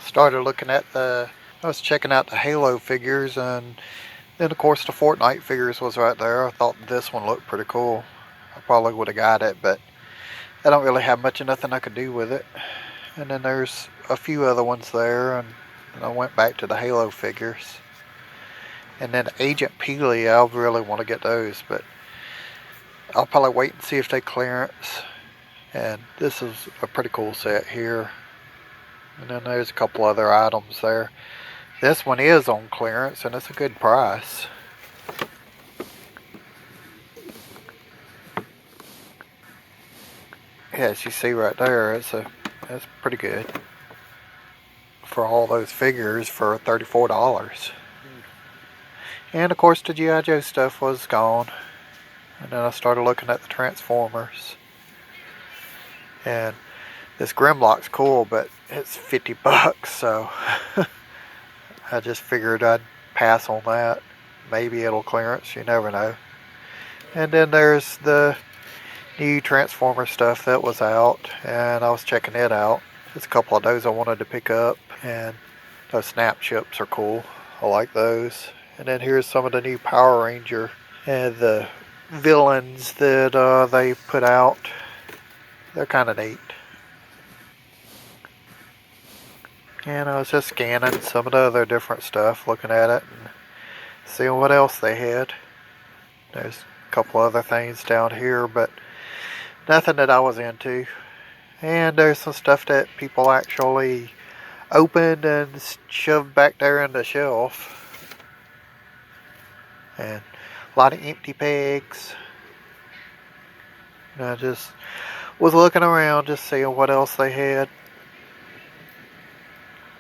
started looking at I was checking out the Halo figures, and then of course the Fortnite figures was right there. I thought this one looked pretty cool. I probably would have got it, but I don't really have much of nothing I could do with it. And then there's a few other ones there, and I went back to the Halo figures. And then Agent Peely, I really want to get those, but I'll probably wait and see if they clearance. And this is a pretty cool set here. And then there's a couple other items there. This one is on clearance, and it's a good price. Yeah, as you see right there, it's pretty good for all those figures for $34. And of course the G.I. Joe stuff was gone. And then I started looking at the Transformers. And this Grimlock's cool, but it's $50, so I just figured I'd pass on that. Maybe it'll clearance, you never know. And then there's the new Transformer stuff that was out, and I was checking it out. There's a couple of those I wanted to pick up, and those snap chips are cool. I like those. And then here's some of the new Power Ranger and the villains that they put out. They're kind of neat. And I was just scanning some of the other different stuff, looking at it and seeing what else they had. There's a couple other things down here, but nothing that I was into. And there's some stuff that people actually opened and shoved back there in the shelf. And a lot of empty pegs. And I just was looking around, just seeing what else they had.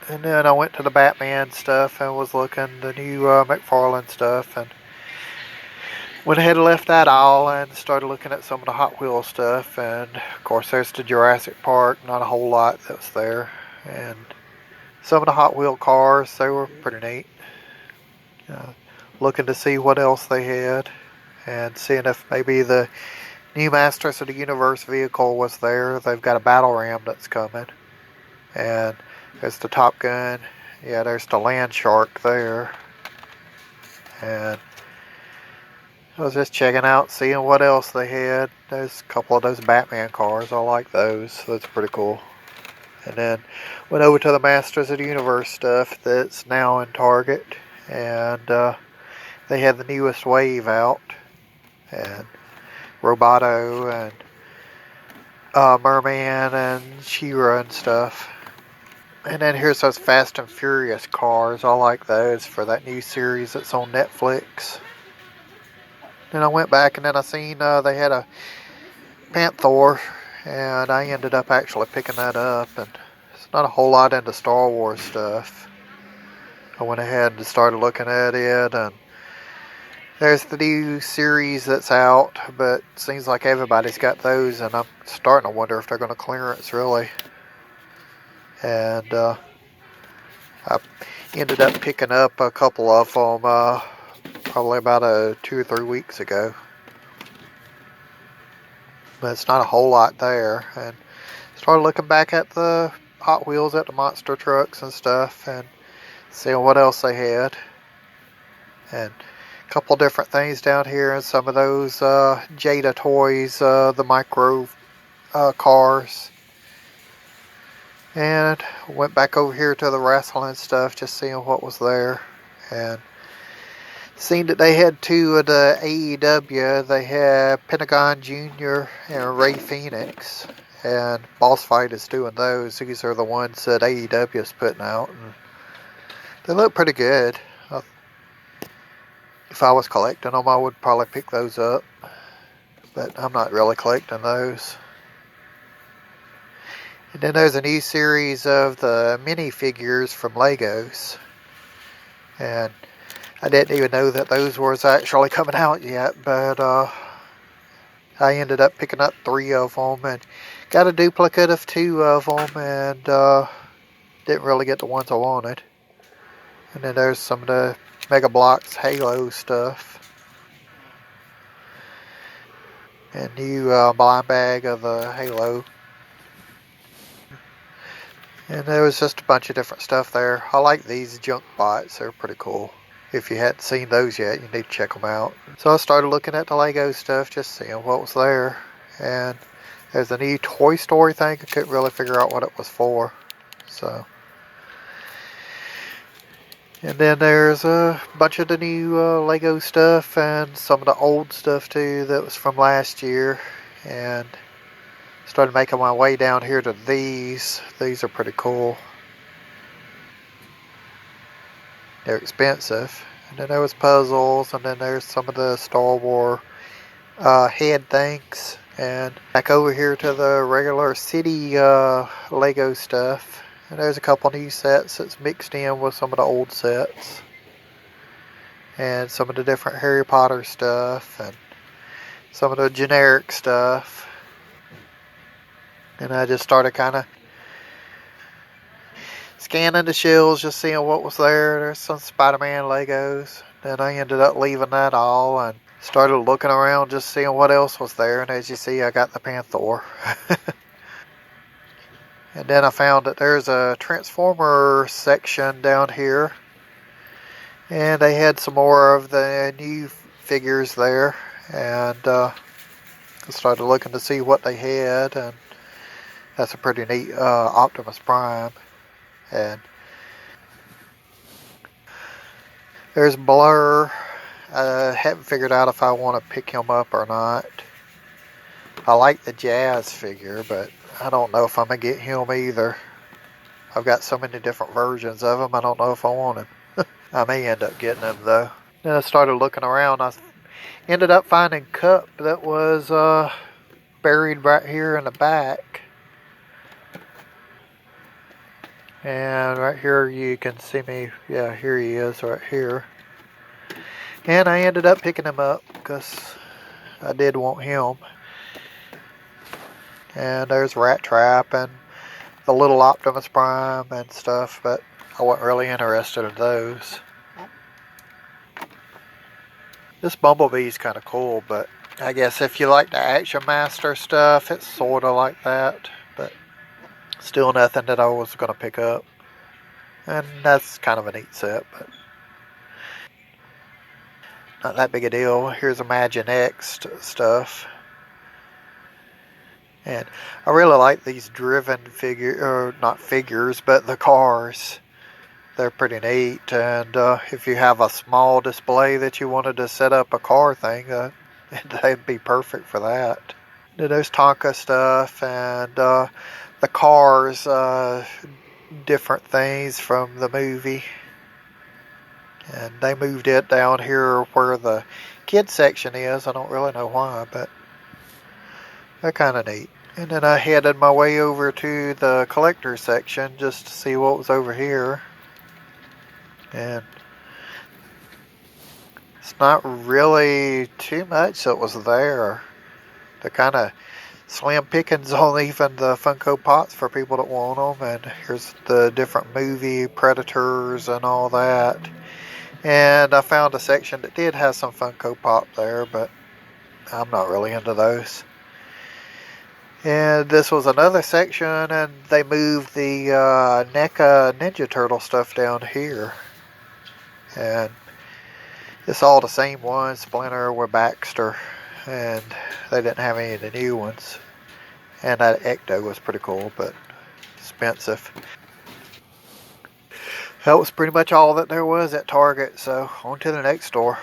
And then I went to the Batman stuff and was looking the new McFarlane stuff, and went ahead and left that aisle and started looking at some of the Hot Wheels stuff. And of course there's the Jurassic Park, not a whole lot that's there. And some of the Hot Wheel cars, they were pretty neat. Looking to see what else they had, and seeing if maybe the new Masters of the Universe vehicle was there. They've got a battle ram that's coming. And there's the Top Gun. Yeah, there's the Land Shark there. And I was just checking out, seeing what else they had. There's a couple of those Batman cars. I like those. That's pretty cool. And then went over to the Masters of the Universe stuff that's now in Target. And they had the newest wave out. And Roboto and Merman and She-Ra and stuff. And then here's those Fast and Furious cars. I like those for that new series that's on Netflix. Then I went back and then I seen they had a Panther, and I ended up actually picking that up. And it's not a whole lot into Star Wars stuff. I went ahead and started looking at it, and there's the new series that's out, but it seems like everybody's got those, and I'm starting to wonder if they're going to clearance, really. And I ended up picking up a couple of them probably about 2 or 3 weeks ago. But it's not a whole lot there. And started looking back at the Hot Wheels, at the monster trucks and stuff, and seeing what else they had. And a couple different things down here, and some of those Jada toys, the micro cars. And went back over here to the wrestling stuff, just seeing what was there. And seen that they had 2 of the AEW. They had Pentagon Jr. and Ray Phoenix. And Boss Fight is doing those. These are the ones that AEW is putting out. And they look pretty good. If I was collecting them, I would probably pick those up. But I'm not really collecting those. And then there's a new series of the minifigures from Legos. And I didn't even know that those was actually coming out yet. But I ended up picking up 3 of them. And got a duplicate of 2 of them. And didn't really get the ones I wanted. And then there's some of the Mega Bloks Halo stuff. And new blind bag of the Halo. And there was just a bunch of different stuff there. I like these junk bots. They're pretty cool. If you hadn't seen those yet, you need to check them out. So I started looking at the Lego stuff, just seeing what was there. And there's a new Toy Story thing. I couldn't really figure out what it was for. So, and then there's a bunch of the new Lego stuff and some of the old stuff too that was from last year. And started making my way down here to these. These are pretty cool. They're expensive. And then there was puzzles, and then there's some of the Star Wars head things. And back over here to the regular city Lego stuff. And there's a couple new sets that's mixed in with some of the old sets. And some of the different Harry Potter stuff. And some of the generic stuff. And I just started kind of scanning the shelves, just seeing what was there. There's some Spider-Man Legos. Then I ended up leaving that all and started looking around, just seeing what else was there. And as you see, I got the Panther. And then I found that there's a Transformer section down here. And they had some more of the new figures there. And I started looking to see what they had. And that's a pretty neat Optimus Prime. And there's Blur. I haven't figured out if I want to pick him up or not. I like the Jazz figure, but I don't know if I'm going to get him either. I've got so many different versions of him, I don't know if I want him. I may end up getting him though. Then I started looking around. I ended up finding Cup that was buried right here in the back. And right here you can see me. Yeah, here he is right here. And I ended up picking him up because I did want him. And there's Rat Trap and the little Optimus Prime and stuff, but I wasn't really interested in those. This Bumblebee's kind of cool, but I guess if you like the Action Master stuff, it's sort of like that, but still nothing that I was going to pick up. And that's kind of a neat set, but not that big a deal. Here's Imagine X stuff. And I really like these driven not figures, but the cars. They're pretty neat. And if you have a small display that you wanted to set up a car thing, they'd be perfect for that. Then there's Tonka stuff and the cars, different things from the movie. And they moved it down here where the kids section is. I don't really know why, but they're kind of neat. And then I headed my way over to the collector section just to see what was over here. And it's not really too much that was there. They're kind of slim pickings on even the Funko Pops for people that want them. And here's the different movie Predators and all that. And I found a section that did have some Funko Pop there, but I'm not really into those. And this was another section, and they moved the NECA Ninja Turtle stuff down here. And it's all the same one, Splinter with Baxter, and they didn't have any of the new ones. And that Ecto was pretty cool, but expensive. That was pretty much all that there was at Target, so on to the next store.